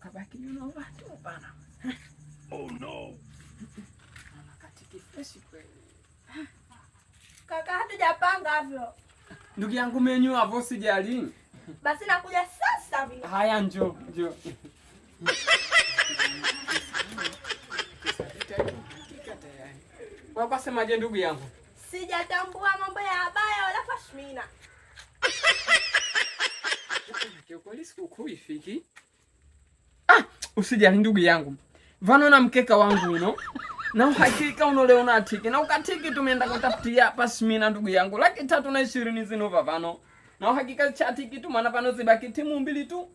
kabaki unaova tu bana. Oh no. Katiki fresh kweli. Kaka hatujapanga hivyo. Ndugu yangu menyu hapo sijali. Basi nakuja sasa hivi. Haya njoo. Wakasemaje ndugu yangu? Sijatambua mambo ya habaya wala pashmina. Kweli sikukuu ifiki. Usijali ndugu yangu. Vano na mkeka wangu uno. Na uhakika unole unatiki. Na ukatiki tumeenda kutafutia pashmina ndugu yangu. 320 zinova vano. Na uhakika chatiki tu maana pano zibaki timu mbili tu.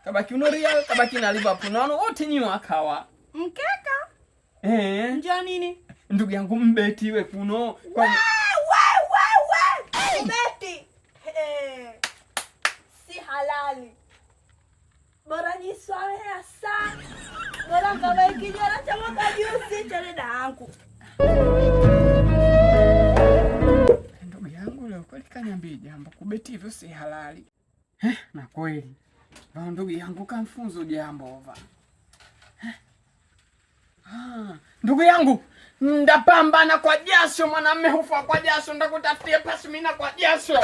Kabaki uno Real, kabaki na Liverpool. Na wote nyi wakawa. Mkeka? Njoo nini? Ndugu yangu mbeti we kuno. We! Mbeti! Si halali. Bora jiswawe hasa. Bora kama ikijana cha mwaka juzi chale dangu. Ndugu yangu leo kweli kaniambia jambo kubeti hivyo si halali. Na kweli. Ndugu yangu kamfunzo jambo ova. Ndugu yangu, ndapambana kwa jasho, mwanamume hufa kwa jasho, ndakutafutia pashmina kwa jasho.